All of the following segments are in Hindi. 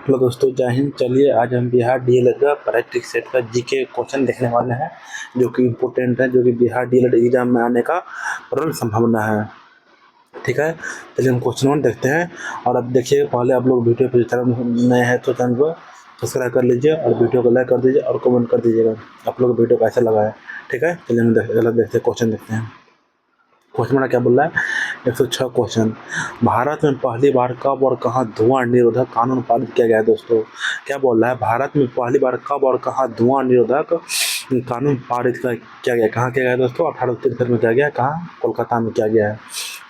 हेलो दोस्तों, जय हिंद। चलिए आज हम बिहार डीएलएड का प्रैक्टिस सेट का जीके क्वेश्चन देखने वाले हैं जो कि इम्पोर्टेंट है, जो कि बिहार डीएलएड एग्जाम में आने का प्रबल संभावना है। ठीक है, चलिए हम क्वेश्चन 1 देखते हैं। और अब देखिए, पहले आप लोग वीडियो पर चैनल नए हैं तो चैनल को सब्सक्राइब कर लीजिए और वीडियो को लाइक कर दीजिए और कमेंट कर दीजिएगा आप लोग वीडियो कैसा लगा है। ठीक है, चलिए हम देखते हैं क्वेश्चन देखते हैं। क्वेश्चन मेरा क्या बोल रहा है, 106 क्वेश्चन। भारत में पहली बार कब और कहाँ धुआं निरोधक कानून पारित किया गया है? दोस्तों क्या बोल रहा है, भारत में पहली बार कब और कहाँ धुआं निरोधक कानून पारित किया गया? कहाँ किया गया दोस्तों? 1863 में किया गया। कहाँ? कोलकाता में किया गया है।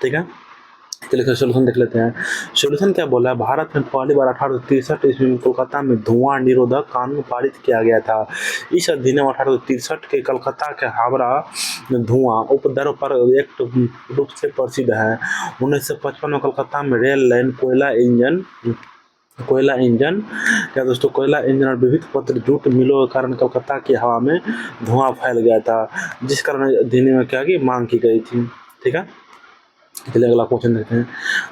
ठीक है, चलिए सोल्यूशन देख लेते हैं। सोल्यूशन क्या बोला है, भारत में पहली बार 1863 ईस्वी में कोलकाता में धुआं निरोधक कानून पारित किया गया था। इस अधिनियम 1863 के कोलकाता के हावड़ा धुआं उपद्रव पर एक्ट रूप से प्रसिद्ध है। 1955 में कोलकाता में रेल लाइन, कोयला इंजन क्या दोस्तों, कोयला इंजन और विविध पत्र जूट मिलों के कारण कोलकाता की हवा में धुआं फैल गया था, जिस कारण अधिनियम में क्या की मांग की गई थी। ठीक है, चलिए अगला क्वेश्चन देखते हैं।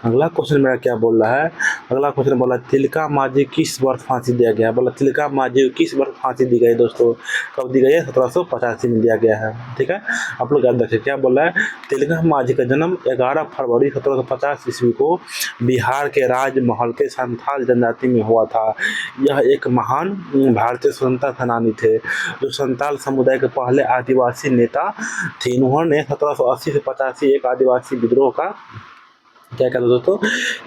अगला क्वेश्चन मेरा क्या बोल रहा है, अगला क्वेश्चन बोला तिलका मांझी किस वर्ष फांसी दिया गया? बोला तिलका मांझी किस वर्ष फांसी दी गई? दोस्तों कब दी गई है? 1785 में दिया गया है। ठीक है, आप लोग याद रखिए क्या बोल रहा है, तिलका मांझी का जन्म 11 फरवरी 1750 ईस्वी को बिहार के राजमहल के संथाल जनजाति में हुआ था। यह एक महान भारतीय स्वतंत्रता सेनानी थे जो संथाल समुदाय के पहले आदिवासी नेता थे। इन्होंने 1780 से 85 एक आदिवासी विद्रोह का क्या कहते दोस्तों,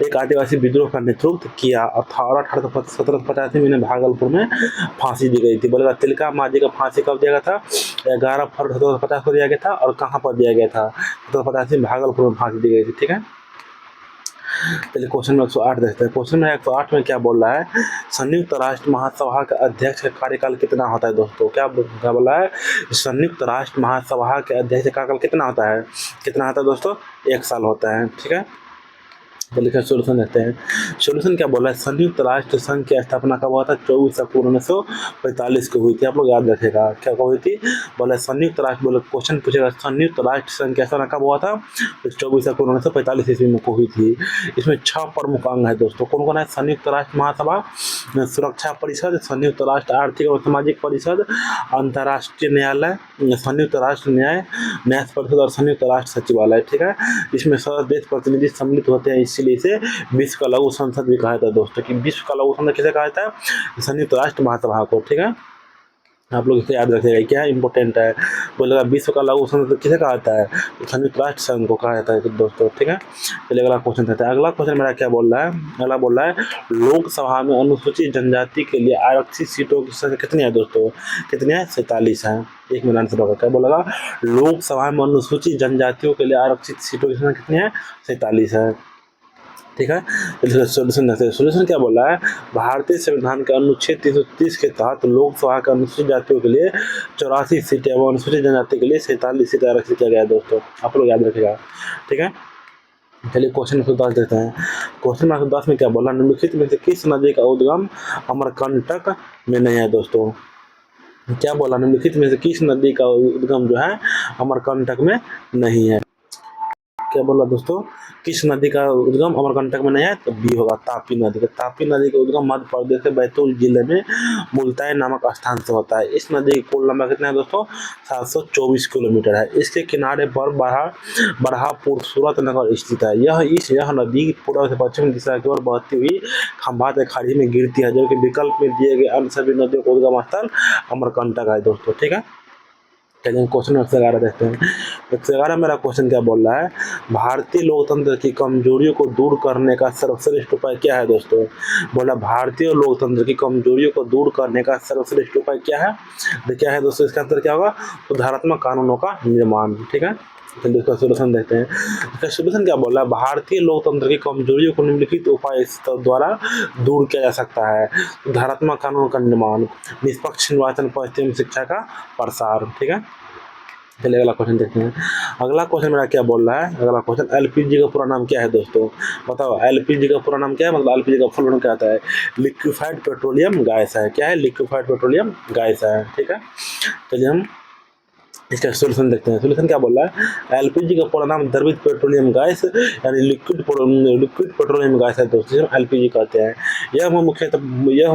एक आदिवासी विद्रोह का नेतृत्व किया था और 1785 में इन्हें भागलपुर में फांसी दी गई थी। बोलेगा तिलका मांझी का फांसी कब दिया गया था? 11 फरवरी 1750 को दिया गया था। और कहाँ पर दिया गया था? 1785 में भागलपुर में फांसी दी गई थी। ठीक है, चलिए क्वेश्चन में 108 देखते हैं। क्वेश्चन में 108 में क्या बोल रहा है, संयुक्त राष्ट्र महासभा के अध्यक्ष का कार्यकाल कितना होता है? दोस्तों क्या बोला है, संयुक्त राष्ट्र महासभा के अध्यक्ष का कार्यकाल कितना होता है? कितना होता है दोस्तों? 1 साल होता है। ठीक है, चलिए सोल्यूशन देखते हैं। सोल्यूशन क्या बोला है, संयुक्त राष्ट्र संघ की स्थापना कब हुआ था? 24 अक्टूबर 1945 को हुई थी। आप लोग याद रखेगा क्या हुई थी? बोला संयुक्त राष्ट्र, बोले क्वेश्चन पूछेगा संयुक्त राष्ट्र संघ की स्थापना कब हुआ था? 24 अक्टूबर 1945 ईस्वी में हुई थी। इसमें 6 प्रमुख अंग है दोस्तों। कौन कौन है? संयुक्त राष्ट्र महासभा, सुरक्षा परिषद, संयुक्त राष्ट्र आर्थिक और सामाजिक परिषद, अंतर्राष्ट्रीय न्यायालय, संयुक्त राष्ट्र न्याय परिषद और संयुक्त राष्ट्र सचिवालय। ठीक है, इसमें सदस्य देश प्रतिनिधि सम्मिलित होते हैं, इसीलिए इसे विश्व का लघु संसद भी कहा जाता है दोस्तों। कि विश्व का लघु संसद किसे कहा जाता है? संयुक्त राष्ट्र महासभा को। ठीक है, आप लोग इसे याद रखिएगा, क्या इंपॉर्टेंट है। बोलेगा विश्व का लघु संसद किसे कहा जाता है? संयुक्त राष्ट्र संघ को कहा जाता है दोस्तों। ठीक है, चलिए अगला क्वेश्चन देते हैं। अगला क्वेश्चन मेरा क्या बोल रहा है, अगला बोल रहा है लोकसभा में अनुसूचित जनजाति के लिए आरक्षित सीटों की संख्या कितनी है? दोस्तों कितनी है? 47 है। एक मिनट आंसर होगा, क्या बोलेगा, लोकसभा में अनुसूचित जनजातियों के लिए आरक्षित सीटों की संख्या कितनी है? 47 है। ठीक है, सोल्यूशन देखते हैं। सोल्यूशन क्या बोला है, भारतीय संविधान के अनुच्छेद 330 के तहत लोकसभा के अनुसूचित जातियों के लिए 84 सीटें एवं अनुसूचित जनजाति के लिए 47 सीटें आरक्षित किया गया है दोस्तों। आप लोग याद रखिएगा। ठीक है, चलिए क्वेश्चन 110 देखते हैं। क्वेश्चन 110 में क्या बोला, निम्नलिखित में से किस नदी का उद्गम अमरकंटक में नहीं है? दोस्तों क्या बोला, निम्नलिखित में से किस नदी का उद्गम जो है अमरकंटक में नहीं है? क्या बोला दोस्तों, किस नदी का उद्गम अमरकंटक में नहीं है? तो बी होगा, तापी नदी का। तापी नदी का उद्गम मध्य प्रदेश के बैतूल जिले में मुल्ताई नामक स्थान से होता है। इस नदी की कुल लंबाई कितना है दोस्तों? 724 किलोमीटर है। इसके किनारे पर बरहापुर सूरत नगर स्थित है। यह नदी पूर्व से पश्चिम दिशा की ओर बहती हुई खंभात खाड़ी में गिरती है, जो कि विकल्प में दिए गए अन्य सभी नदियों का उद्गम स्थल अमरकंटक है दोस्तों। ठीक है, चलिए क्वेश्चन 111 देखते हैं। 111 मेरा क्वेश्चन क्या बोल रहा है, भारतीय लोकतंत्र की कमजोरियों को दूर करने का सर्वश्रेष्ठ उपाय क्या है? दोस्तों बोला भारतीय लोकतंत्र की कमजोरियों को दूर करने का सर्वश्रेष्ठ उपाय क्या है? क्या है दोस्तों, इसका आंसर क्या होगा? सुधारात्मक कानूनों का निर्माण। ठीक है, चलिए इसका सोल्यूशन देखते हैं। इसका सोल्यूशन क्या बोल रहा है, भारतीय लोकतंत्र की कमजोरियों को निम्नलिखित उपाय द्वारा दूर किया जा सकता है। सुधारात्मक कानून का निर्माण, निष्पक्ष निर्वाचन पद्धति एवं शिक्षा का प्रसार। ठीक है, चलिए अगला क्वेश्चन देखते हैं। अगला क्वेश्चन मेरा क्या बोल रहा है, अगला क्वेश्चन एलपीजी का पूरा नाम क्या है? दोस्तों बताओ, एलपीजी का पूरा नाम क्या है? मतलब एलपीजी का फुल फॉर्म क्या आता है? लिक्विफाइड पेट्रोलियम गैस है। क्या है? लिक्विफाइड पेट्रोलियम गैस है। ठीक है, चलिए हम इसका सोल्यूशन देखते हैं। सोल्यूशन क्या बोल रहा है, एलपीजी का पूरा नाम द्रवित पेट्रोलियम गैस यानी लिक्विड पेट्रोलियम गैस है दोस्तों, जिसे एलपीजी कहते हैं। यह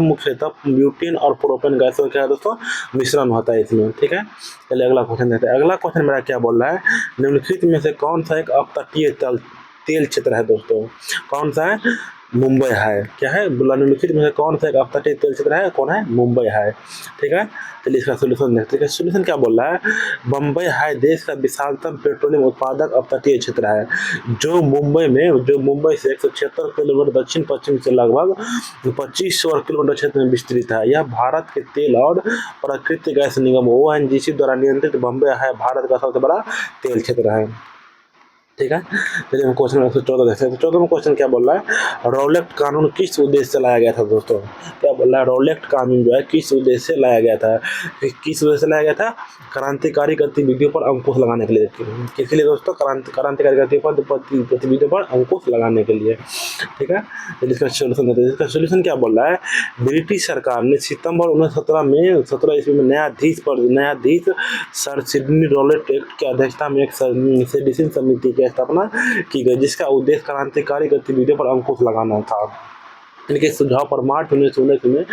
मुख्यतः ब्यूटेन और प्रोपेन गैसों का दोस्तों मिश्रण होता है इसमें, ठीक है। चलिए अगला क्वेश्चन देखते हैं। अगला क्वेश्चन मेरा क्या बोल रहा है, निम्नलिखित में से कौन सा एक अपतटीय तेल क्षेत्र है दोस्तों, कौन सा है, मुंबई है, क्या है, निम्नलिखित में से कौन सा एक अपतटीय तेल क्षेत्र है, कौन है, मुंबई है, ठीक है। चलिए इसका सोल्यूशन देखते हैं। सोल्यूशन क्या बोल रहा है, बम्बई है देश का विशालतम पेट्रोलियम उत्पादक अपतटीय क्षेत्र है, जो मुंबई से 176 किलोमीटर दक्षिण पश्चिम से लगभग 2500 किलोमीटर क्षेत्र में विस्तृत है। यह भारत के तेल और प्राकृतिक गैस निगम ONGC द्वारा नियंत्रित बम्बई है भारत का सबसे बड़ा तेल क्षेत्र है, ठीक है। चलिए हम क्वेश्चन 114 देखते हैं। तो 14वां क्वेश्चन क्या बोल रहा है, रॉलेट कानून किस उद्देश्य से लाया गया था दोस्तों, क्या बोल रहा है, रॉलेट कानून जो है किस उद्देश्य से लाया गया था, किस उद्देश्य से लाया गया था, क्रांतिकारी गतिविधियों पर अंकुश लगाने के लिए। किसके लिए दोस्तों, क्रांतिकारी गतिविधियों पर अंकुश लगाने के लिए, ठीक है। चलिए इसका सोल्यूशन देते हैं। इसका सोल्यूशन क्या बोल रहा है, ब्रिटिश सरकार ने सितंबर 1917 ईस्वी में न्यायाधीश सर सिडनी रॉलेट एक्ट की अध्यक्षता में एक सेडिशन समिति की स्थापना की गई, जिसका उद्देश्य क्रांतिकारी गतिविधियों पर अंकुश लगाना था। इनके सुझाव पर मार्च 1919 में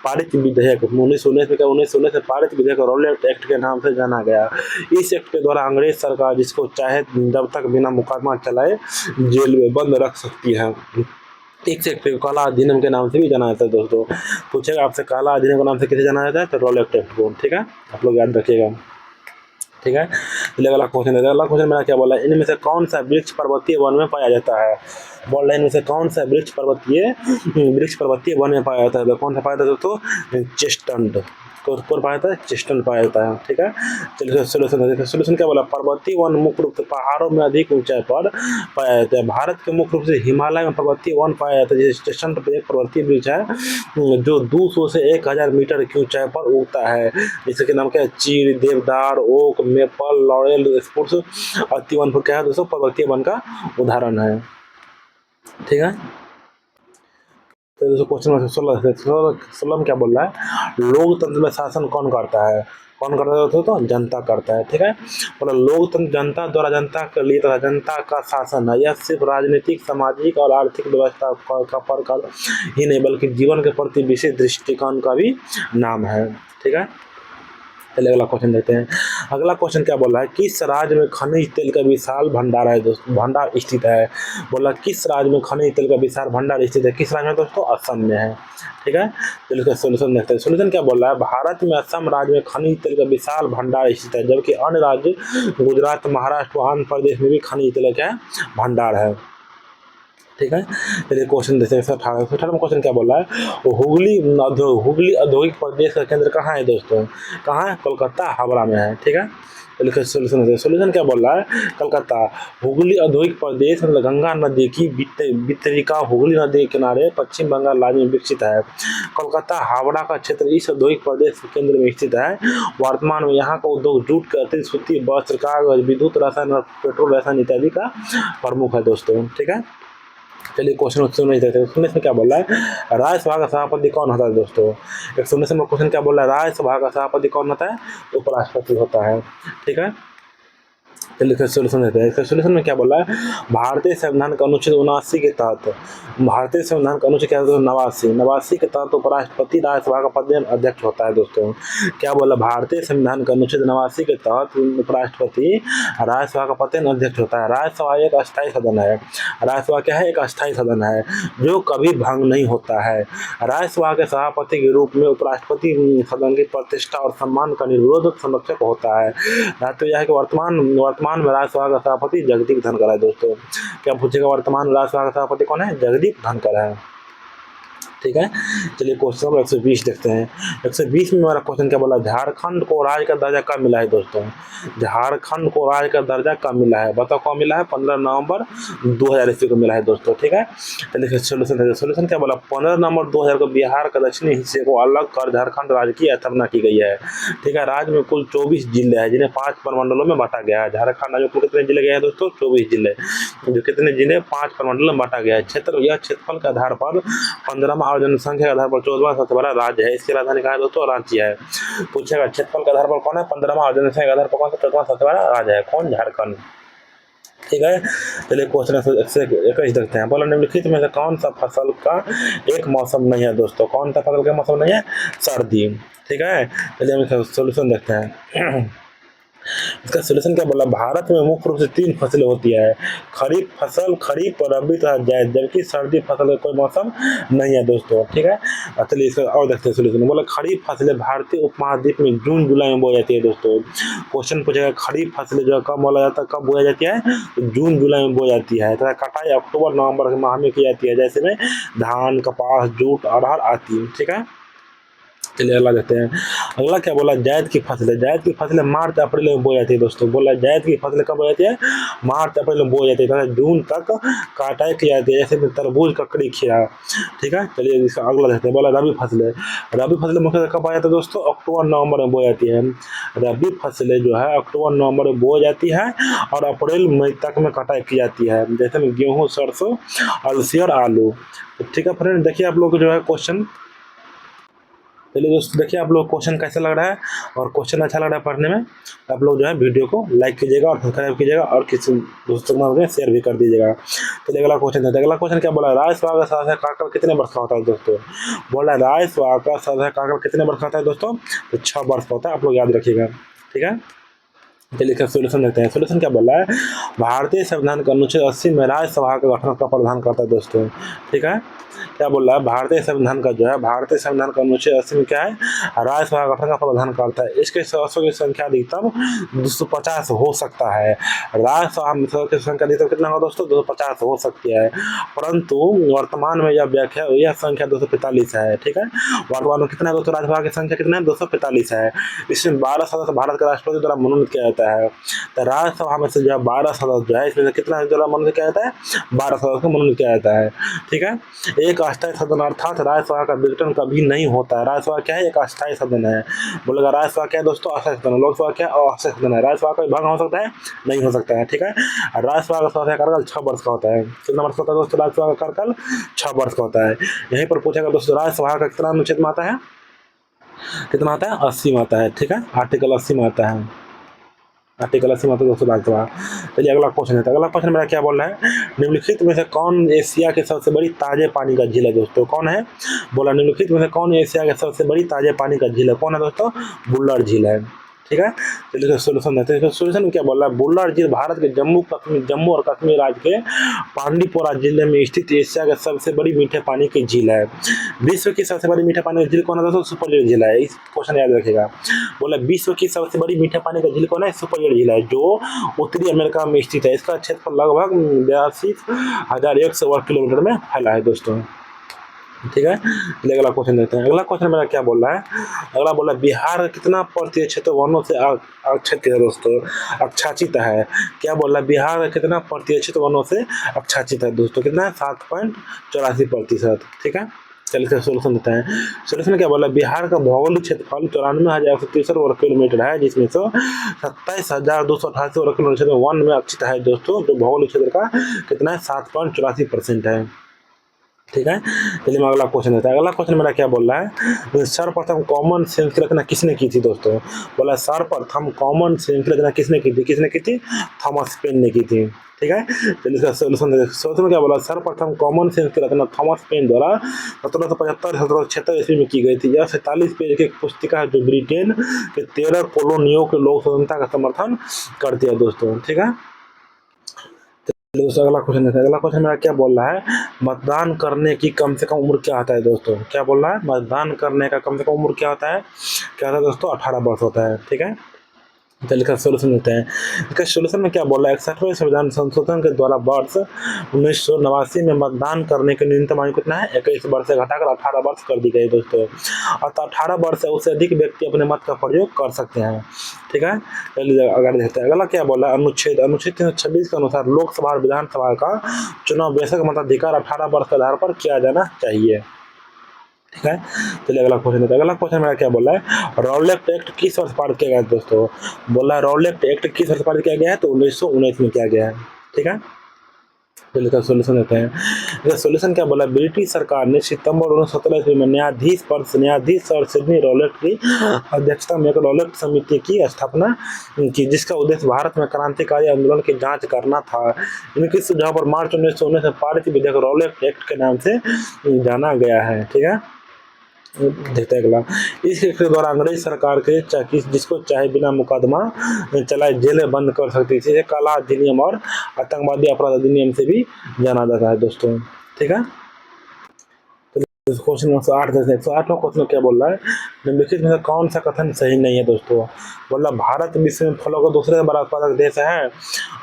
पारित विधेयक 1919 में पारित विधेयक रॉलेट एक्ट के नाम से जाना गया। इस एक्ट के द्वारा अंग्रेज सरकार जिसको चाहे जब तक बिना मुकदमा चलाए जेल में बंद रख सकती है। एक एक्ट को काला अधिनियम के नाम से भी जाना जाता है दोस्तों। पूछेगा आपसे काला अधिनियम के नाम से किसे जाना जाता है, तो रॉलेट एक्ट को, ठीक है, आप लोग याद रखिएगा, ठीक है। चलिए अगला क्वेश्चन है। अगला क्वेश्चन मेरा क्या बोला है, इनमें से कौन सा वृक्ष पर्वतीय वन में पाया जाता है, बोल रहे हैं इनमें से कौन सा वृक्ष पर्वतीय वन में पाया जाता है, तो कौन सा पाया जाता है दोस्तों, चेस्टनट, कौन पाया जाता है, चेस्टनट पाया जाता है, ठीक है। चलिए सोल्यूशन क्या बोला, पर्वतीय वन मुख्य रूप से पहाड़ों में अधिक ऊंचाई पर पाया जाता है। भारत के मुख्य रूप से हिमालय में पर्वतीय वन पाया जाता है। जैसे चेस्टनट एक पर्वतीय वृक्ष है जो 200 से 1000 मीटर की ऊंचाई पर उगता है। जैसे कि नाम क्या है, चीड़, देवदार, ओक, मेपल, लॉरेल, स्प्रूस, अति वन क्या है दोस्तों, पर्वतीय वन का उदाहरण है, ठीक है। तो दोस्तों क्वेश्चन 16 में क्या बोल रहा है, लोकतंत्र में शासन कौन करता है, कौन करता है दोस्तों, तो जनता करता है, ठीक है। मतलब लोकतंत्र जनता द्वारा जनता के लिए तथा जनता का शासन है। यह सिर्फ राजनीतिक, सामाजिक और आर्थिक व्यवस्था का पर ही नहीं बल्कि जीवन के प्रति विशेष दृष्टिकोण का भी नाम है, ठीक है। चलिए अगला क्वेश्चन देखते हैं। अगला क्वेश्चन क्या बोल रहा है, किस राज्य में खनिज तेल का विशाल भंडार है दोस्तों, भंडार स्थित है, बोला किस राज्य में खनिज तेल का विशाल भंडार स्थित है, किस राज्य में दोस्तों, असम में है, ठीक है। चलिए इसका सोल्यूशन देखते हैं। सोल्यूशन क्या बोल रहा है, भारत में असम राज्य में खनिज तेल का विशाल भंडार स्थित है, जबकि अन्य राज्य गुजरात, महाराष्ट्र व आंध्र प्रदेश में भी खनिज तेल का भंडार है, ठीक है। चलिए क्वेश्चन देखते हैं 18वां क्वेश्चन क्या बोल रहा है, हुगली औद्योगिक प्रदेश का केंद्र कहाँ है दोस्तों, कहाँ है, कोलकाता, हावड़ा में है, ठीक है। चलिए सोल्यूशन क्या बोल रहा है, कलकत्ता, हुगली औद्योगिक प्रदेश मतलब गंगा नदी की वितरिका हुगली नदी के किनारे पश्चिम बंगाल राज्य में विकसित है। कोलकाता हावड़ा का क्षेत्र इस औद्योगिक प्रदेश के केंद्र में स्थित है। वर्तमान में यहाँ का उद्योग जूट के अतिरिक्त सूती वस्त्र, कागज, विद्युत, रसायन और पेट्रोल रसायन इत्यादि का प्रमुख है दोस्तों, ठीक है। चलिए क्वेश्चन सुनने देते हैं। सुनने में क्या बोल रहा है, राज्यसभा का सभापति कौन होता है दोस्तों, एक सुनने से क्वेश्चन क्या बोल रहा है, राज्यसभा का सभापति कौन होता है, उपराष्ट्रपति होता है, ठीक है। चलिए सोल्यूशन देते हैं। इसका सोल्यूशन में क्या बोल रहा है, भारतीय संविधान का अनुच्छेद 79 के तहत, भारतीय संविधान का अनुच्छेद क्या है, 89 के तहत उपराष्ट्रपति राज्यसभा का पद अध्यक्ष होता है दोस्तों। क्या बोला, भारतीय संविधान का अनुच्छेद 89 के तहत उपराष्ट्रपति राज्यसभा का पद अध्यक्ष होता है। राज्यसभा एक अस्थायी सदन है, राज्यसभा क्या है, एक अस्थायी सदन है जो कभी भंग नहीं होता है। राज्यसभा के सभापति के रूप में उपराष्ट्रपति सदन की प्रतिष्ठा और सम्मान का निर्विरोध संरक्षक होता है। तो यह है कि वर्तमान में राज्यसभा का सभापति जगदीप धनखड़ है दोस्तों। क्या पूछेगा, वर्तमान राज्यसभा का सभापति कौन है, जगदीप धनखड़ है, ठीक है। चलिए क्वेश्चन नंबर 120 देखते हैं। 120 में हमारा क्वेश्चन क्या बोला, झारखंड को राज्य का दर्जा कब मिला है दोस्तों, झारखंड को राज्य का दर्जा कब मिला है, बताओ कब मिला है, 15 नवंबर 2000 ईस्वी को मिला है दोस्तों, ठीक है। चलिए सोल्यूशन क्या बोला, 15 नवंबर 2000 को बिहार का दक्षिणी हिस्से को अलग कर झारखंड राज्य की स्थापना की गई है, ठीक है। राज्य में कुल 24 जिले हैं जिन्हें 5 प्रमंडलों में बांटा गया है। झारखंड राज्य में कितने जिले गए हैं दोस्तों, 24 जिले, जो कितने जिले 5 प्रमंडलों में बांटा गया है। यह क्षेत्रफल के आधार पर 15वां और और जनसंख्या के आधार पर 14वां सबसे बड़ा राज्य है। इसकी राजधानी कहाँ है दोस्तों? रांची है। पूछेगा क्षेत्रफल के आधार पर कौन है 15वां और जनसंख्या के आधार पर कौन सा 14वां सबसे बड़ा राज्य है? कौन? झारखंड। ठीक है, चलिए क्वेश्चन 21 देखते हैं। बोला निम्नलिखित में से कौन सा फसल का एक मौसम नहीं है दोस्तों? कौन सा फसल का मौसम नहीं है? सर्दी। ठीक है, चलिए हम इसका सोल्यूशन देखते हैं। इसका सोल्यूशन क्या बोला? भारत में मुख्य रूप से 3 फसलें होती है, खरीफ फसल, खरीफ और रबी तथा जायद, जबकि सर्दी फसल का कोई मौसम नहीं है दोस्तों। ठीक है, चलिए इसका और देखते हैं सोल्यूशन। बोला खरीफ फसलें भारतीय उपमहाद्वीप में जून जुलाई में बोई जाती है दोस्तों। क्वेश्चन पूछेगा खरीफ फसलें जो कब बोला जाता है, कब बोया जाती है? तो जून जुलाई में बोई जाती है तथा कटाई अक्टूबर नवंबर के माह में की जाती है, जैसे में धान, कपास, जूट, अरहर आती है। ठीक है, चलिए अगला देखते हैं। अगला क्या बोला? जायद की फसलें। जायद की फसलें मार्च अप्रैल में बोई जाती है दोस्तों। बोला जायद की फसलें कब बोई जाती है? मार्च अप्रैल में बोई जाती है तथा जून तक कटाई की जाती है, जैसे तरबूज, ककड़ी, खीरा। ठीक है, चलिए इसका अगला देखते हैं। बोला रबी फसलें। रबी फसलें मुख्यतः कब आ जाती है दोस्तों? अक्टूबर नवंबर में बोई जाती है। रबी फसलें जो है अक्टूबर नवंबर में बोई जाती है और अप्रैल मई तक में कटाई की जाती है, जैसे में गेहूँ, सरसों, अलसी और आलू। ठीक है फ्रेंड, देखिए आप लोग को जो है क्वेश्चन। चलिए दोस्तों देखिए आप लोग क्वेश्चन कैसा लग रहा है, और क्वेश्चन अच्छा लग रहा है पढ़ने में, आप लोग जो है वीडियो को लाइक कीजिएगा और सब्सक्राइब कीजिएगा और किसी दोस्तों के साथ शेयर भी कर दीजिएगा। चलिए अगला क्वेश्चन है। अगला क्वेश्चन क्या बोला? राजसभा का सदस्य काकल कितने वर्ष का होता है दोस्तों? बोला राजसभा का सदस्य काकल कितने वर्ष का होता है दोस्तों? तो 6 वर्ष का होता है, आप लोग याद रखिएगा। ठीक है, चलिए इसका सोल्यूशन देखते हैं। सोल्यूशन क्या बोला है? भारतीय संविधान का अनुच्छेद 80 में राज्यसभा का गठन का प्रावधान करता है दोस्तों। ठीक है, क्या बोल रहा है? भारतीय संविधान का जो है, भारतीय संविधान का अनुच्छेद 80 में क्या है? राज्यसभा का गठन का प्रावधान करता है। इसके सदस्यों की संख्या अधिकतम 250 हो सकता है। राज्यसभा में सदस्यों की संख्या अधिकतम कितना होगा दोस्तों? 250 हो सकती है, परंतु वर्तमान में यह संख्या 245 है। ठीक है, वर्तमान में कितना है दोस्तों? राज्यसभा की संख्या कितना है? 245 है। इसमें 12 सदस्य भारत के राष्ट्रपति द्वारा मनोनीत किया जाता है। तो राज्यसभा में से जो है 12 सदस्य जो है, इसमें से कितना द्वारा मनोनीत किया जाता है? 12 सदस्य को मनोनीत किया जाता है। ठीक है, एक अस्थायी सदन अर्थात राज्यसभा का विघटन कभी नहीं होता है। राज्यसभा क्या है? एक अस्थायी सदन है। बोलेगा राज्यसभा क्या है दोस्तों? अस्थायी सदन। लोकसभा क्या है? अस्थायी सदन है। राज्यसभा का विभाग हो सकता है? नहीं हो सकता है। ठीक है, राज्यसभा का सदस्य कार्यकाल 6 वर्ष का होता है। कितना वर्ष का होता है दोस्तों? राज्यसभा का कार्यकाल 6 वर्ष का होता है। यहीं पर पूछेगा दोस्तों राज्यसभा का कितना अनुच्छेद में आता है? कितना आता है? 80 में आता है। ठीक है, आर्टिकल 80 में आता है। आर्टिकल 80 में आता है दोस्तों राज्यसभा। चलिए अगला क्वेश्चन है। अगला क्वेश्चन मेरा क्या बोल रहा है? निम्नलिखित में से कौन एशिया के सबसे बड़ी ताजे पानी का झील है दोस्तों? कौन है? बोला निम्नलिखित में से कौन एशिया के सबसे बड़ी ताजे पानी का झील है? कौन है दोस्तों? बुल्लर झील है। ठीक है, चलिए सोल्यूशन देते हैं। सोल्यूशन क्या बोल रहा है? बुल्लर झील भारत के जम्मू और कश्मीर राज्य के पांडीपोरा जिले में स्थित एशिया के सबसे बड़ी मीठे पानी की झील है। विश्व की सबसे बड़ी मीठे पानी की झील कौन है दोस्तों? सुपरजेट झील है। इस क्वेश्चन याद रखिएगा। बोला विश्व की सबसे बड़ी मीठे पानी का झील कौन है? सुपरजेट झील है, जो उत्तरी अमेरिका में स्थित है। इसका क्षेत्रफल लगभग 82,100 वर्ग किलोमीटर में फैला है दोस्तों। ठीक है, अगला क्वेश्चन देखते हैं। अगला क्वेश्चन मेरा क्या बोल रहा है? अगला बोला बिहार कितना प्रतिशत क्षेत्र वनों से आच्छादित है दोस्तों? आच्छादित है। क्या बोल रहा है? बिहार कितना प्रतिशत क्षेत्र वनों से आच्छादित है दोस्तों? कितना है? 7.84%। ठीक है, चलिए इसका सोल्यूशन देते हैं। सोल्यूशन क्या बोला? बिहार का भौगोलिक क्षेत्रफल 94,163 वर्ग किलोमीटर है, जिसमें से 27,288 वर्ग किलोमीटर वन में अवस्थित है दोस्तों, जो भौगोलिक क्षेत्र का कितना है? 7.84% है। ठीक है, चलिए मैं अगला क्वेश्चन देता है। अगला क्वेश्चन मेरा क्या बोल रहा है? सर्वप्रथम कॉमन सेंस की रचना किसने की थी दोस्तों? बोला सर्वप्रथम कॉमन सेंस की रचना किसने की थी? किसने की थी? थॉमस पेन ने की थी। ठीक है, चलिए इसका सोल्यूशन देखते हैं। सोल्यूशन में क्या बोला? सर्वप्रथम कॉमन सेंस की रचना थॉमस पेन द्वारा 1775-1776 ईस्वी में की गई थी। यह 47 पेज की एक पुस्तिका है, जो ब्रिटेन के 13 कॉलोनियों के लोक स्वतंत्रता का समर्थन करती है दोस्तों। ठीक है, दोस्तों अगला क्वेश्चन देखते हैं। अगला क्वेश्चन मेरा क्या बोल रहा है? मतदान करने की कम से कम उम्र क्या होता है दोस्तों? क्या बोल रहा है? मतदान करने का कम से कम उम्र क्या होता है? क्या होता है दोस्तों? 18 वर्ष होता है। ठीक है, चलिए इसका सोल्यूशन देते हैं। इसका सोल्यूशन में क्या बोल रहा है? 61वें संविधान संशोधन के द्वारा वर्ष 1989 में मतदान करने की न्यूनतम आयु कितना है? 21 वर्ष से घटाकर 18 वर्ष कर दी गई दोस्तों। अतः 18 वर्ष से उससे अधिक व्यक्ति अपने मत का प्रयोग कर सकते हैं। ठीक है, चलिए अगर देखते हैं। अगला क्या बोला? अनुच्छेद 326 के अनुसार लोकसभा और विधानसभा का चुनाव बेशक मताधिकार 18 वर्ष के आधार पर किया जाना चाहिए। ठीक है, चलिए अगला क्वेश्चन देखते हैं। अगला क्वेश्चन मेरा क्या बोला है? रॉलेट एक्ट किस वर्ष पारित किया गया है दोस्तों? बोला रॉलेट एक्ट किस वर्ष पारित किया गया है? तो 1919 में किया गया है। ठीक है, चलिए इसका सोल्यूशन देते हैं। इसका सोल्यूशन क्या बोला, ब्रिटिश सरकार ने सितंबर 1917 ईस्वी में न्यायाधीश और सिडनी रॉलेट की अध्यक्षता में एक रॉलेट समिति की स्थापना की, जिसका उद्देश्य भारत में क्रांतिकारी आंदोलन की जांच करना था। इनके सुझाव पर मार्च 1919 में पारित विधेयक रॉलेट एक्ट के नाम से जाना गया है। ठीक है, देखते हैं अगला। इस एक्ट के द्वारा अंग्रेज सरकार के जिसको चाहे बिना मुकदमा चलाए जेल बंद कर सकती थी। काला अधिनियम और आतंकवादी अपराध अधिनियम से भी जाना जाता है दोस्तों। ठीक है, क्वेश्चन 108 जैसे 108वां क्वेश्चन क्या बोल रहा है, निम्नलिखित में से कौन सा कथन सही नहीं है दोस्तों। बोला भारत विश्व में फलों का दूसरे बड़ा उत्पादक देश है।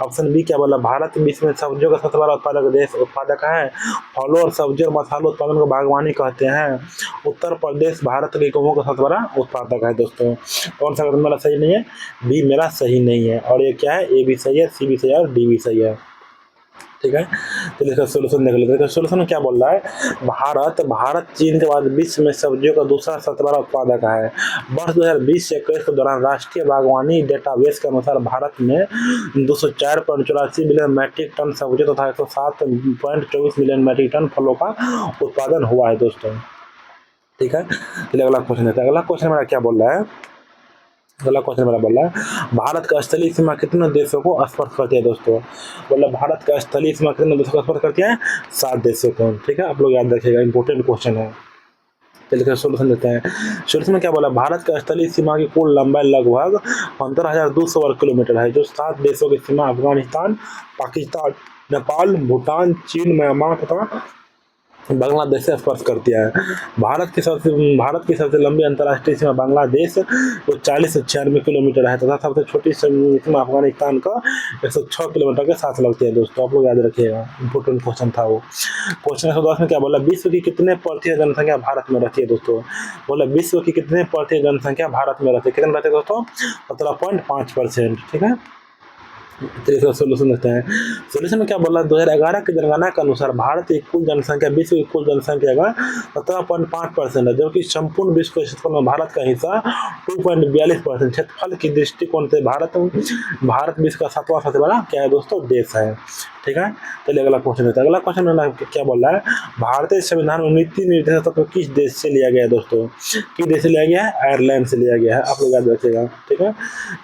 ऑप्शन बी क्या बोला, भारत विश्व में सब्जियों का सबसे बड़ा उत्पादक है। फलों और सब्जियों और मसालों उत्पादन को बागवानी कहते हैं। उत्तर प्रदेश भारत के गेहूं का सबसे बड़ा उत्पादक है दोस्तों। कौन सा कथन मेरा सही नहीं है, बी मेरा सही नहीं है। और ये क्या है, ए भी सही है, सी भी सही है और डी भी सही है। ठीक है, तो इसका सोल्यूशन देख लेते हैं। सोल्यूशन में क्या बोल रहा है, भारत चीन के बाद विश्व में सब्जियों का दूसरा सबसे बड़ा उत्पादक है। वर्ष 2020 से 21 के दौरान राष्ट्रीय बागवानी डेटाबेस के अनुसार भारत में 204.84 मिलियन मैट्रिक टन सब्जियों तथा 107.24 मिलियन मैट्रिक टन फलों का उत्पादन हुआ है दोस्तों। ठीक है, चलिए अगला क्वेश्चन देते हैं। अगला क्वेश्चन मेरा क्या बोल रहा है, अगला क्वेश्चन मेरा बोल रहा है, भारत का स्थलीय सीमा कितने देशों को स्पर्श करती है दोस्तों। बोला भारत का स्थलीय सीमा कितने देशों को स्पर्श करती है, 7 देशों को। ठीक है, आप लोग याद रखिएगा, इंपॉर्टेंट क्वेश्चन है। चलिए सोल्यूशन देते हैं। सोल्यूशन में क्या बोला, भारत का स्थलीय सीमा की कुल लंबाई लगभग 15,200 वर्ग किलोमीटर है, जो 7 देशों की सीमा अफगानिस्तान, पाकिस्तान, नेपाल, भूटान, चीन, म्यांमार तथा बांग्लादेश से स्पर्श करती है। भारत की सबसे लंबी अंतर्राष्ट्रीय सीमा बांग्लादेश तो 4096 किलोमीटर है तथा सबसे छोटी सीमा अफगानिस्तान का 106 किलोमीटर के साथ लगती है दोस्तों। आप लोग याद रखिएगा, इंपोर्टेंट क्वेश्चन था वो। क्वेश्चन 110 में क्या बोला, विश्व की कितने प्रतिशत जनसंख्या भारत में रहती है दोस्तों। बोला विश्व की कितने प्रतिशत जनसंख्या भारत में रहती है, कितने रहते हैं दोस्तों, 17.5%। ठीक है, तो सोल्यूशन देते हैं। सोल्यूशन में क्या बोला, 2011 की जनगणना के अनुसार भारत की कुल जनसंख्या विश्व की कुल जनसंख्या का 17.5% है, जबकि संपूर्ण विश्व के क्षेत्रफल में भारत का हिस्सा 2.42%। क्षेत्रफल की दृष्टिकोण से भारत विश्व का 7वां सबसे बड़ा क्या है दोस्तों, देश है। ठीक है, चलिए अगला क्वेश्चन देते हैं। अगला क्वेश्चन में क्या बोल रहा है, भारतीय संविधान में नीति निर्देशक तत्व किस देश से लिया गया है दोस्तों। किस देश से लिया गया है, आयरलैंड से लिया गया है। आप लोग याद रखिएगा। ठीक है,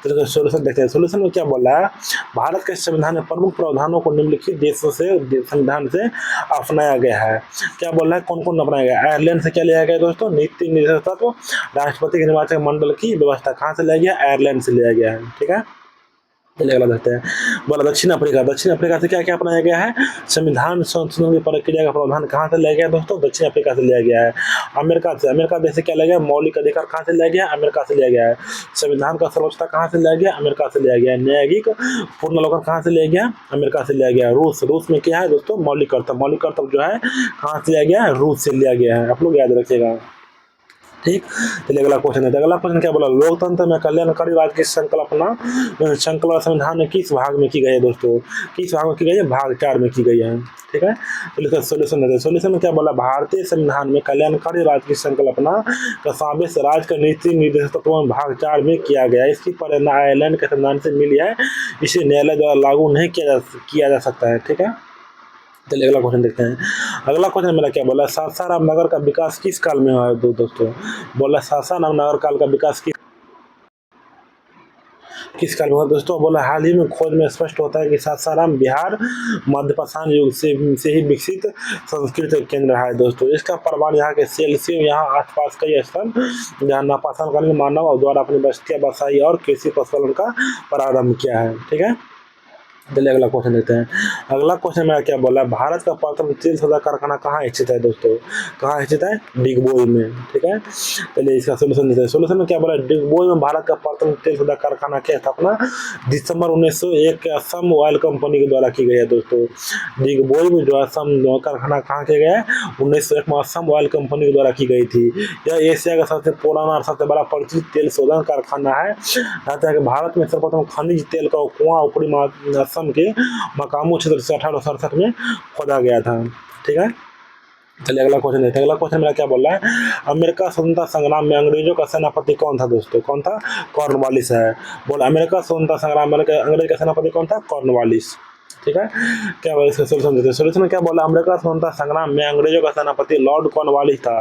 तो सोल्यूशन देखते हैं। सोल्यूशन में क्या बोल रहा है, भारत के संविधान में प्रमुख प्रावधानों को निम्नलिखित देशों से संविधान से अपनाया गया है। क्या बोल रहा है, कौन कौन अपनाया गया, आयरलैंड से क्या लिया गया दोस्तों, नीति निर्देशक तत्व, राष्ट्रपति के निर्वाचक मंडल की व्यवस्था कहाँ से लिया गया, आयरलैंड से लिया गया है। ठीक है, चलिए अगला देखते हैं। बोला दक्षिण अफ्रीका से क्या क्या अपनाया गया है, संविधान संशोधन की प्रक्रिया का प्रावधान कहाँ से लिया गया दोस्तों, दक्षिण अफ्रीका से लिया गया है। अमेरिका देश से क्या लिया गया, मौलिक अधिकार कहाँ से लिया गया, अमेरिका से लिया गया है। संविधान का सर्वोच्चता कहाँ से लिया गया, अमेरिका से लिया गया है। न्यायिक पूर्णावलोकन कहाँ से लिया गया, अमेरिका से लिया गया। रूस में क्या है दोस्तों, मौलिक कर्तव्य जो है कहाँ से लिया गया है, रूस से लिया गया है। आप लोग याद रखिएगा। ठीक, चलिए अगला क्वेश्चन है। अगला क्वेश्चन क्या बोला, लोकतंत्र में कल्याणकारी राज्य की संकल्पना संविधान में किस भाग में की गई है दोस्तों, किस भाग में की गई है, भाग 4 में की गई है। ठीक है, चलिए इसका सोल्यूशन देते हैं। सोल्यूशन में क्या बोला, भारतीय संविधान में कल्याणकारी राज्य की संकल्पना का समावेश राज्य का नीति निर्देशक तत्वों में भाग 4 में किया गया है। इसकी प्रेरणा आयरलैंड के संविधान से मिली है, इसे न्यायालय द्वारा लागू नहीं किया जा सकता है। ठीक है, चलिए अगला क्वेश्चन देखते हैं। अगला क्वेश्चन मेरा क्या बोला, सासाराम नगर का विकास किस काल में हुआ है दोस्तों। बोला सासाराम नगर काल का विकास किस काल में हुआ दोस्तों। बोला हाल ही में खोज में स्पष्ट होता है कि सासाराम बिहार मध्यपाषाण युग से ही विकसित संस्कृत केंद्र है दोस्तों। इसका प्रमाण यहाँ के सेल्सियम, यहाँ आसपास कई स्थल जहाँ नपाषाण मानव द्वारा अपनी बस्तियां बसाई और कृषि पशुपालन का प्रारंभ किया है। ठीक है, चलिए अगला क्वेश्चन देते हैं। अगला क्वेश्चन मेरा क्या बोला, भारत का प्रथम तेल शोधक कारखाना कहाँ स्थित है दोस्तों, कहाँ स्थित है, डिगबोई में। ठीक है, चलिए इसका सोल्यूशन देते हैं। सोल्यूशन में क्या बोला, डिगबोई में भारत का प्रथम तेल शोधक कारखाना की स्थापना दिसंबर 1901 के असम ऑयल कंपनी के द्वारा की गई है दोस्तों। डिगबोई में जो असम कारखाना कहाँ किया गया है, 1901 में असम ऑयल कंपनी के द्वारा की गई थी। यह एशिया का सबसे पुराना और सबसे बड़ा परिचित तेल शोधन कारखाना है। भारत में सर्वप्रथम खनिज तेल का कुआं ऊपरी के मकामू क्षेत्र से 1867 में खोदा गया था। ठीक है, चलिए अगला क्वेश्चन देखते हैं। अगला क्वेश्चन मेरा क्या बोल रहा है, अमेरिका स्वतंत्रता संग्राम में अंग्रेजों का सेनापति कौन था दोस्तों, कौन था, कॉर्नवालिस है। बोला अमेरिका स्वतंत्रता संग्राम में अंग्रेज का सेनापति कौन था, कॉर्नवालिस। ठीक है। क्या बोला इसका सोल्यूशन देते हैं। सोल्यूशन में क्या बोला, अमेरिका स्वतंत्रता संग्राम में अंग्रेजों का सेनापति लॉर्ड कॉर्नवालिस था,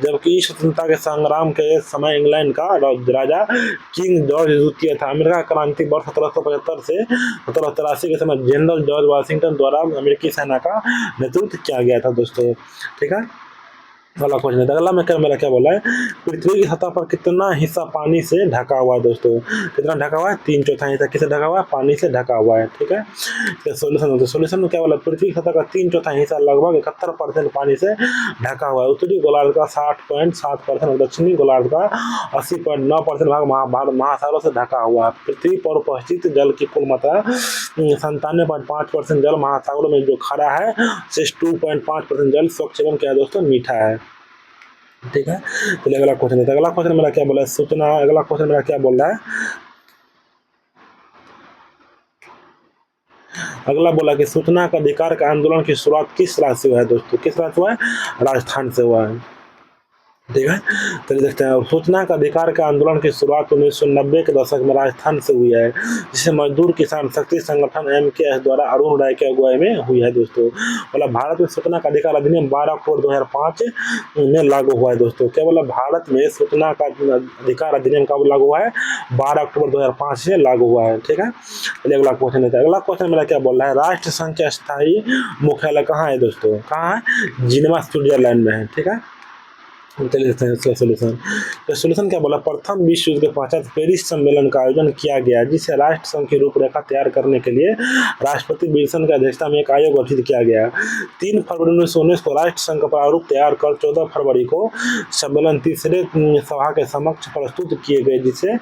जबकि स्वतंत्रता के संग्राम के समय इंग्लैंड का राजा किंग जॉर्ज द्वितीय था। अमेरिका क्रांति वर्ष 1775 से 1783 के समय जनरल जॉर्ज वाशिंगटन द्वारा अमेरिकी सेना का नेतृत्व किया गया था दोस्तों। ठीक है, अगला क्वेश्चन है। अगला में क्या मेरा क्या बोला है, पृथ्वी की सतह पर कितना हिस्सा पानी से ढका हुआ है दोस्तों। कितना ढका हुआ है, 3/4 हिस्सा किससे ढका हुआ है, पानी से ढका हुआ है। ठीक है, सोल्यूशन होता है। सोल्यूशन में क्या बोला, पृथ्वी की सतह का 3/4 हिस्सा लगभग 71% पानी से ढका हुआ है। उत्तरी गोलार्ध का 60.7% और दक्षिणी गोलार्ध का 80.9% भाग महासागरों से ढका हुआ है। पृथ्वी पर उपस्थित जल की कुल मात्रा 97.5% जल महासागरों में जो खड़ा है, 2.5% जल स्वच्छ एवं क्या दोस्तों मीठा है। ठीक है, चलिए अगला क्वेश्चन है। अगला क्वेश्चन मेरा क्या बोला है, सूचना। अगला क्वेश्चन मेरा क्या बोल रहा है, अगला बोला कि सूचना का अधिकार का आंदोलन की शुरुआत किस राज्य से हुआ है दोस्तों, किस राज्य से हुआ है, राजस्थान से हुआ है। ठीक है, चलिए देखते हैं। सूचना का अधिकार के आंदोलन की शुरुआत 1990 के दशक में राजस्थान से हुई है, जिसे मजदूर किसान शक्ति संगठन MKS द्वारा अरुण राय के अगुवाई में हुई है दोस्तों। मतलब भारत में सूचना का अधिकार अधिनियम 12 अक्टूबर 2005 में लागू हुआ है दोस्तों। क्या बोला, भारत में सूचना का अधिकार अधिनियम कब लागू हुआ है, 12 अक्टूबर 2005 से लागू हुआ है। ठीक है, चलिए अगला क्वेश्चन है। अगला क्वेश्चन मेरा क्या बोल रहा है, राष्ट्र संघ का स्थायी मुख्यालय कहाँ है दोस्तों, कहाँ है, जिनेवा स्विट्जरलैंड में है। ठीक है, चलिए इसका सोल्यूशन। तो सोल्यूशन क्या बोला, प्रथम विश्व युद्ध के पश्चात पेरिस सम्मेलन का आयोजन किया गया, जिसे राष्ट्र संघ की रूपरेखा तैयार करने के लिए राष्ट्रपति विल्सन की अध्यक्षता में एक आयोग गठित किया गया। 3 फरवरी 1919 को राष्ट्र संघ का प्रारूप तैयार कर 14 फरवरी को सम्मेलन तीसरे सभा के समक्ष प्रस्तुत किए गए, जिसे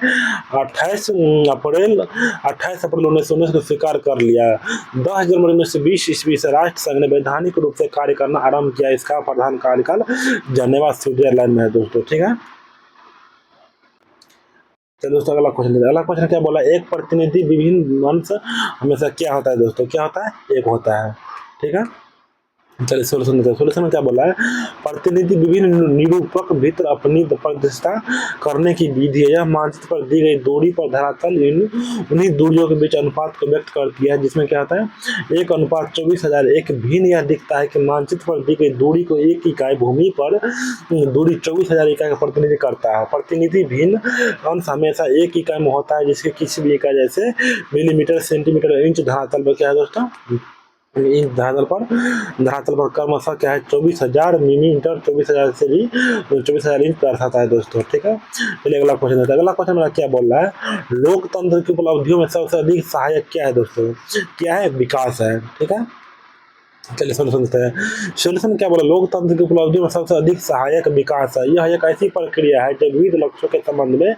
28 अप्रैल 1919 को स्वीकार कर लिया। 10 जनवरी 1920 ईस्वी से राष्ट्र संघ ने वैधानिक रूप से कार्य करना आरंभ किया। इसका प्रधान कार्यकाल जिनेवा स्विट्जरलैंड में है दोस्तों। ठीक है, चलिए दोस्तों अगला क्वेश्चन है। अगला क्वेश्चन क्या बोला, एक प्रतिनिधि विभिन्न वंश हमेशा क्या होता है दोस्तों, क्या होता है, एक होता है। ठीक है, चलिए सोल्यूशन देते हैं। सोल्यूशन में क्या बोला है, प्रतिनिधि विभिन्न निरूपक भीतर अपनी प्रतिष्ठा करने की विधि है। यह मानचित्र पर दी गई दूरी पर धरातल उन्हीं दूरियों के बीच अनुपात को व्यक्त करती है, जिसमें क्या होता है, 1:24,000। एक भिन्न यह दिखता है कि मानचित्र पर दी गई दूरी को एक इकाई भूमि पर दूरी 24,000 इकाई का प्रतिनिधि करता है। प्रतिनिधि भिन्न अंश हमेशा एक इकाई में होता है, जिसके किसी भी इकाई जैसे मिलीमीटर, सेंटीमीटर, इंच धरातल पर क्या है दोस्तों, इंच धरातल पर क्रमशः क्या है 24,000 मिलीमीटर, 24,000 से भी 24,000 इंच दर्शाता है दोस्तों। ठीक है, चलिए अगला क्वेश्चन है। अगला क्वेश्चन मेरा क्या बोल रहा है, लोकतंत्र की उपलब्धियों में सबसे अधिक सहायक क्या है दोस्तों, क्या है, विकास है। ठीक है, चलिए सोल्यूशन देते हैं। सोल्यूशन क्या बोला, लोकतंत्र की उपलब्धि में सबसे अधिक सहायक विकास है। यह एक ऐसी प्रक्रिया है जो विविध लक्ष्यों के संबंध में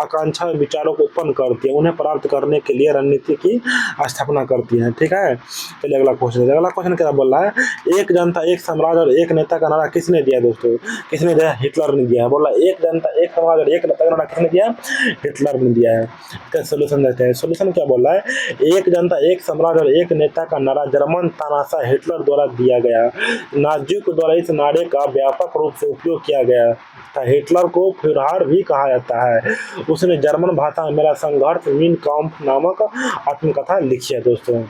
आकांक्षा विचारों को उत्पन्न करती है, उन्हें प्राप्त करने के लिए रणनीति की स्थापना करती है। ठीक है, चलिए अगला क्वेश्चन है। अगला क्वेश्चन क्या बोल रहा है, एक जनता एक साम्राज्य और एक नेता का नारा किसने दिया दोस्तों, किसने दिया, हिटलर ने दिया है। बोला एक जनता एक साम्राज्य और एक नेता का नारा किसने दिया, हिटलर ने दिया है। इसका सोल्यूशन देते हैं। सोल्यूशन क्या बोल रहा है, एक जनता एक साम्राज्य और एक नेता का नारा जर्मन तानाशाह हिटलर द्वारा दिया गया। नाजियों द्वारा इस नारे का व्यापक रूप से उपयोग किया गया था। हिटलर को फ्यूहरर भी कहा जाता है। उसने जर्मन भाषा में मेरा संघर्ष मीन काम्फ नामक आत्मकथा लिखी है दोस्तों।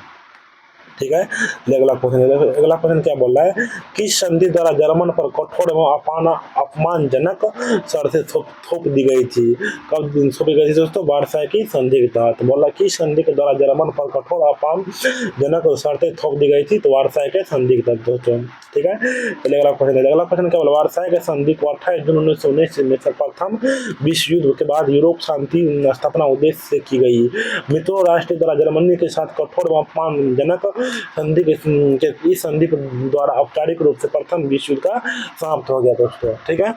ठीक है, अगला क्वेश्चन क्या बोल रहा है, किस संधि द्वारा जर्मन पर कठोर एवं अपमानजनक शर्तें थोप दी गई थी, कब थोपी गई थी दोस्तों, वार्साई की संधि के तहत। बोला किस संधि के द्वारा जर्मन पर कठोर अपमानजनक शर्तें थोप दी गई थी, तो वार्साई के संधि के तहत दोस्तों। ठीक है, चलिए अगला क्वेश्चन क्या बोला, वार्साई के संधि को 28 जून 1919 में प्रथम विश्व युद्ध के बाद यूरोप शांति स्थापना उद्देश्य से की गई। मित्रों राष्ट्र द्वारा जर्मनी के साथ कठोर अपमानजनक संधि के इस संधि द्वारा औपचारिक रूप से प्रथम विश्व युद्ध का समाप्त हो गया दोस्तों। ठीक है,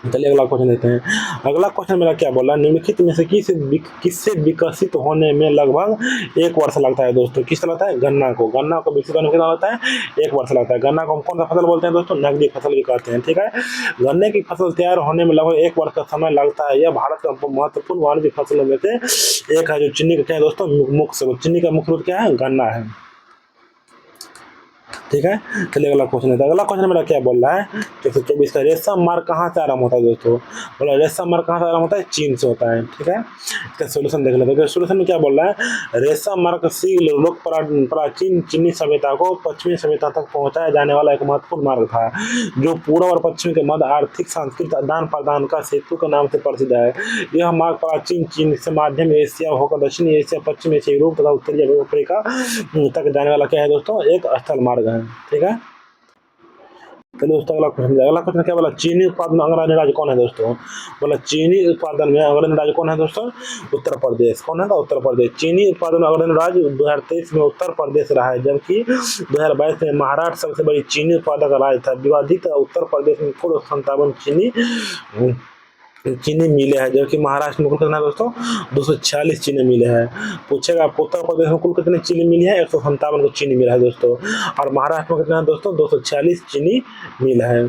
चलिए अगला क्वेश्चन देते हैं। अगला क्वेश्चन मेरा क्या बोला, निम्नलिखित में से किससे विकसित होने में लगभग 1 वर्ष लगता है दोस्तों, किससे लगता है, गन्ना को विकसित होने में कितना लगता है, 1 वर्ष लगता है। गन्ना को हम कौन सा फसल बोलते हैं दोस्तों, नकदी फसल भी कहते हैं। ठीक है, गन्ने की फसल तैयार होने में लगभग 1 वर्ष का समय लगता है। यह भारत का महत्वपूर्ण वाणिज्य फसलों में से एक है, जो चीनी का क्या है दोस्तों, चीनी का मुख्य रूप क्या है, गन्ना है। ठीक है। चलिए अगला क्वेश्चन है, अगला क्वेश्चन मेरा क्या बोल रहा है 124 का, रेशम मार्ग कहाँ से आरंभ होता है दोस्तों? बोला रेशम मार्ग कहाँ से आरंभ होता है? चीन से होता है, ठीक है। इसका सोल्यूशन देख लेते हैं। सोल्यूशन में क्या बोल रहा है, रेशम मार्ग शीघ्र लोक प्राचीन चीनी सभ्यता को पश्चिमी सभ्यता तक पहुंचाया जाने वाला एक महत्वपूर्ण मार्ग था, जो पूर्व और पश्चिम के मध्य आर्थिक सांस्कृतिक आदान प्रदान का सेतु के नाम से प्रसिद्ध है। यह मार्ग प्राचीन चीन से माध्यम एशिया होकर दक्षिणी एशिया, पश्चिम एशिया, यूरोप तथा उत्तरी अफ्रीका तक जाने वाला क्या है दोस्तों? एक स्थल मार्ग है, ठीक है। चलिए दोस्तों अगला क्वेश्चन क्या बोला, चीनी उत्पादन में अग्रणी राज्य कौन है दोस्तों? बोला चीनी उत्पादन में अग्रणी राज्य कौन है दोस्तों? उत्तर प्रदेश। कौन है? उत्तर प्रदेश। चीनी उत्पादन में अग्रणी राज्य 2023 में उत्तर प्रदेश रहा है, जबकि 2022 में महाराष्ट्र सबसे बड़ी चीनी उत्पादक राज्य था। विवादित उत्तर प्रदेश में कुल 57 चीनी मिले हैं, जबकि महाराष्ट्र में कुल कितना दोस्तों? 246 चीनी मिले हैं। पूछेगा आपको उत्तर प्रदेश में कुल कितने चीनी मिली है? 157 को चीनी मिला है दोस्तों, और महाराष्ट्र में कितना है दोस्तों? 246 चीनी मिल है।